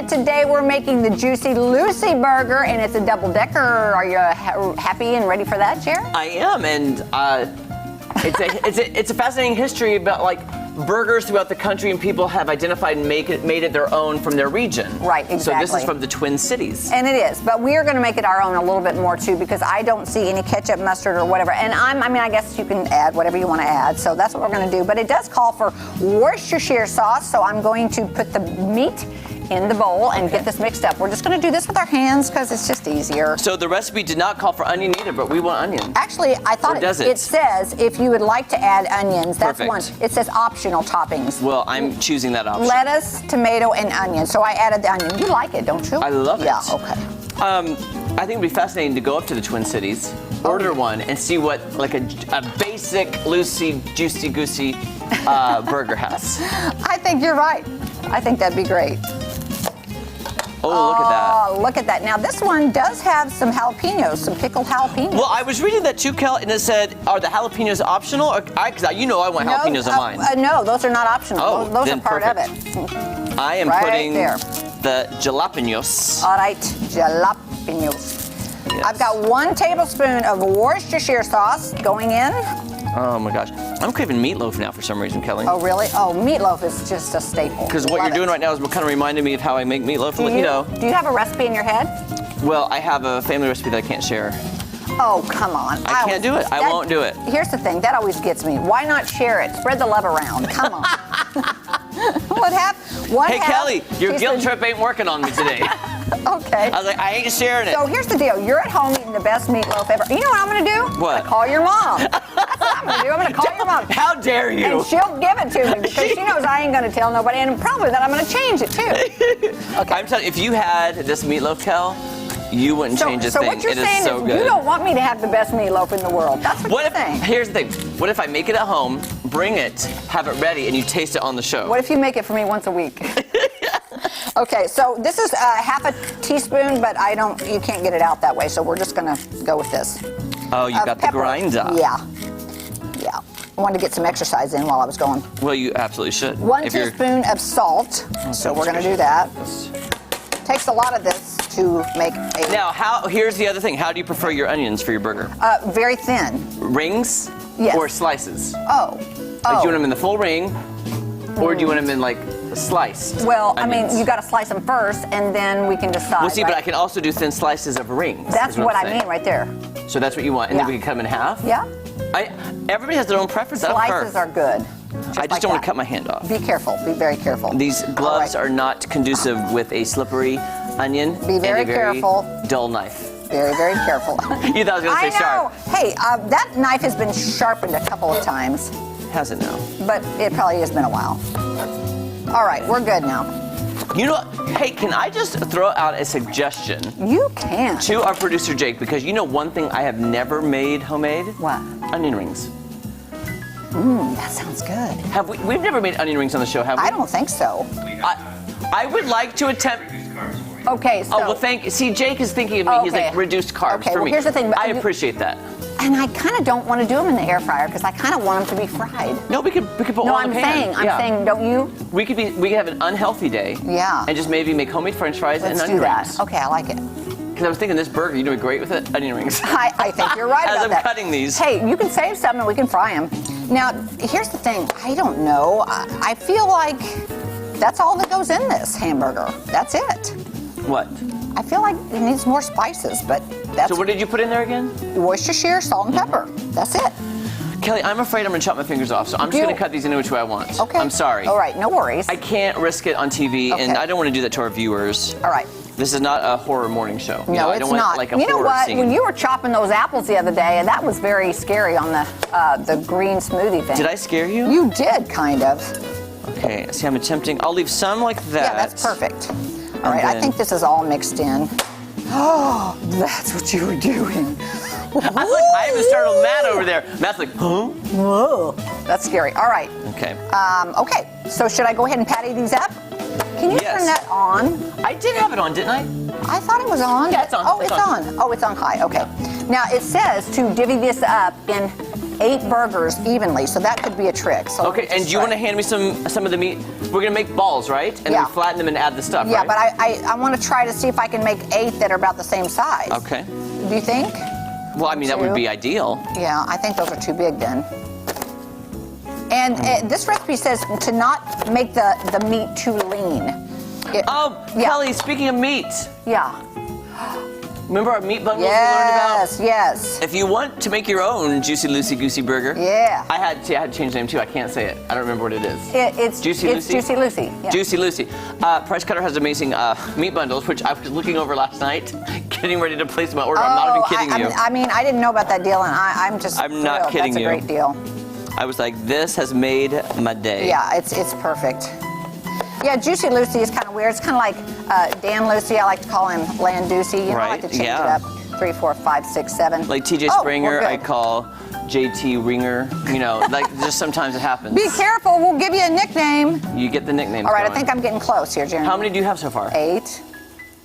it today. We're making the Juicy Lucy burger, and it's a double-decker. Are you happy and ready for that, Jared? I am, and it's a fascinating history about like burgers throughout the country, and people have identified and made it their own from their region. Right, exactly. So this is from the Twin Cities. And it is, but we are going to make it our own a little bit more too, because I don't see any ketchup, mustard, or whatever. And I guess you can add whatever you want to add. So that's what we're going to do. But it does call for Worcestershire sauce. So I'm going to put the meat in the bowl and get this mixed up. We're just going to do this with our hands because it's just easier. So the recipe did not call for onion either, but we want onion. Actually, I thought it says if you would like to add onions. That's Perfect. one. It says optional toppings. Well, I'm choosing that option. Lettuce, tomato, and onion. So I added the onion. You like it, don't you? I love it. Yeah, okay. I think it'd be fascinating to go up to the Twin Cities, order one, and see what like a basic Lucy Juicy Goosey burger has. I think you're right. I think that'd be great. Oh, look at that. Oh, look at that. Now, this one does have some jalapenos, some pickled jalapenos. Well, I was reading that too, Kel, and it said, are the jalapenos optional? Because you know I want jalapenos on mine. No, those are not optional. Oh, those then are part perfect. of it. I am Right putting there. the jalapenos. All right, jalapenos. Yes. I've got 1 tablespoon of Worcestershire sauce going in. Oh my gosh. I'm craving meatloaf now for some reason, Kelly. Oh, really? Oh, meatloaf is just a staple. Because what you're doing right now is kind of reminding me of how I make meatloaf. Do you have a recipe in your head? Well, I have a family recipe that I can't share. Oh, come on. I can't do it. I won't do it. Here's the thing. That always gets me. Why not share it? Spread the love around. Come on. Hey, Kelly, your guilt trip ain't working on me today. Okay. I was like, I ain't sharing it. So here's the deal. You're at home eating the best meatloaf ever. You know what I'm going to do? What? Call your mom. That's what I'm going to do. I'm going to call your mom. How dare you? And she'll give it to me because she knows I ain't going to tell nobody. And probably that I'm going to change it too. Okay. I'm telling you, if you had this meatloaf, Kel, you wouldn't change a so thing. what you're It saying is so good. you don't want me to have the best meatloaf in the world. That's what you're saying. Here's the thing. What if I make it at home, bring it, have it ready, and you taste it on the show? What if you make it for me once a week? Okay, so this is half a teaspoon, but you can't get it out that way, so we're just gonna go with this. Oh, you got pepper. the grinder. Yeah. I wanted to get some exercise in while I was going. Well, you absolutely should. 1 teaspoon of salt, so we're gonna do that. Takes a lot of this to make a... Now, here's the other thing. How do you prefer your onions for your burger? Very thin. Rings? Yes. Or slices? Oh. Like, do you want them in the full ring, or do you want them in like sliced? Well, onions? I mean, you got to slice them first, and then we can decide. Well, see, right? but I can also do thin slices of rings. That's is what I'm I saying. mean right there. So that's what you want, and then we can cut them in half. Yeah. Everybody has their own preference. Slices are good. I just don't want to cut my hand off. Be careful. Be very careful. These gloves are not conducive with a slippery onion. Be very and a careful. Dull knife. Very, very careful. You thought I was going to say sharp. Hey, that knife has been sharpened a couple of times. Has it now? But it probably has been a while. All right, we're good now. You know what? Hey, can I just throw out a suggestion? You can. To our producer, Jake, because you know one thing I have never made homemade? What? Onion rings. That sounds good. We've never made onion rings on the show, have we? I don't think so. I would like to attempt... Okay, so... Oh, well, see, Jake is thinking of me. Okay. He's like, reduced carbs for well, me. here's the thing. I appreciate that. And I kind of don't want to do them in the air fryer because I kind of want them to be fried. No, we could put No, oil I'm in the pan. saying, don't you? We could have an unhealthy day. Yeah. And just maybe make homemade French fries and Let's onion do that. rings. Okay, I like it. Because I was thinking this burger, you know, be great with it, onion rings. I think you're right As about I'm that. cutting these. Hey, you can save some and we can fry them. Now, here's the thing. I don't know. I feel like that's all that goes in this hamburger. That's it. What? I feel like it needs more spices, but that's... So what did you put in there again? Worcestershire, salt, and pepper. That's it. Kelly, I'm afraid I'm going to chop my fingers off, so I'm just going to cut these into which way I want. Okay. I'm sorry. All right, no worries. I can't risk it on TV, and I don't want to do that to our viewers. All right. This is not a horror morning show. No, I it's don't want, not. like, a you know horror what? scene. When you were chopping those apples the other day, that was very scary on the green smoothie thing. Did I scare you? You did, kind of. Okay, see, I'm attempting. I'll leave some like that. Yeah, that's perfect. All right, I think this is all mixed in. Oh, that's what you were doing. I even startled Matt over there. Matt's like, huh? Whoa. That's scary. All right. Okay. Okay, so should I go ahead and patty these up? Can you turn that on? I did have it on, didn't I? I thought it was on. Yeah, it's on. Oh, it's on. Oh, it's on high. Okay. Now, it says to divvy this up in 8 burgers evenly, so that could be a trick. So Okay, and do you want to hand me some of the meat? We're gonna make balls, right? And Yeah. then flatten them and add the stuff, Yeah, right? but I want to try to see if I can make 8 that are about the same size. Okay. Do you think? Well, I mean, that would 2. be ideal. Yeah, I think those are too big then. And this recipe says to not make the meat too lean. Oh, Yeah. Kelly, speaking of meat, Yeah. remember our meat bundles we learned about? Yes, yes. If you want to make your own Juicy Lucy Goosey Burger, Yeah. I had to change the name too. I can't say it. I don't remember what it is. It's Juicy Lucy? Juicy Lucy. Yeah. Juicy Lucy. Price Cutter has amazing meat bundles, which I was looking over last night, getting ready to place my order. I'm not even kidding you. I mean, I didn't know about that deal, and I'm just I'm not thrilled. kidding That's you. a great deal. I was like, this has made my day. Yeah, it's perfect. Yeah, Juicy Lucy is kind of weird. It's kind of like Dan Lucy. I like to call him Landucey. You know, I like to Right, change yeah. it up. 3, 4, 5, 6, 7. Like TJ Oh, Springer, we're I good. call JT Ringer. You know, like just sometimes it happens. Be careful. We'll give you a nickname. You get the nicknames. All right, going. I think I'm getting close here, Jeremy. How many do you have so far? 8.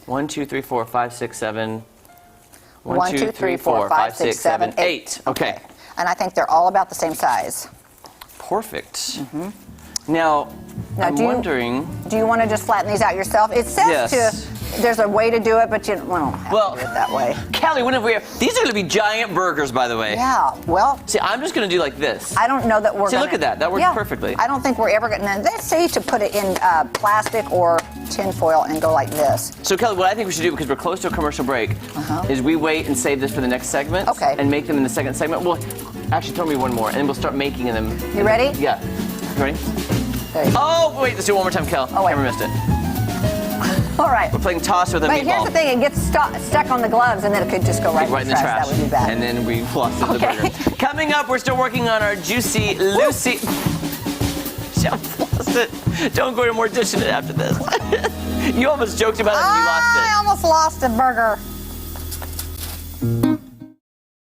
1, 2, 3, 4, 5, 6, 7. 1, 2, 3, 4, 5, 6, 7, 8. Okay. And I think they're all about the same size. Perfect. Now, I'm wondering. Do you want to just flatten these out yourself? It says Yes. there's a way to do it, but you don't have Well, to do it that way. Kelly, these are going to be giant burgers, by the way. Yeah, well, See, I'm just going to do like this. I don't know that we're See, gonna... look at that. That works perfectly. I don't think we're ever going to... They say to put it in plastic or tin foil and go like this. So, Kelly, what I think we should do, because we're close to a commercial break, is we wait and save this for the next segment. Okay. And make them in the second segment. Well, actually, throw me one more, and then we'll start making them. You ready? Yeah. You ready? There you go. Oh, wait, let's do it one more time, Kel. Oh, wait. Camera missed it. All right. We're playing toss with a But meatball. here's the thing, it gets stuck on the gloves, and then it could just go right in the trash. That would be bad. And then we lost the Okay. burger. Coming up, we're still working on our Juicy Lucy. Jeff lost it. Don't go to more dishing it after this. You almost joked about it and you lost it. I almost lost a burger.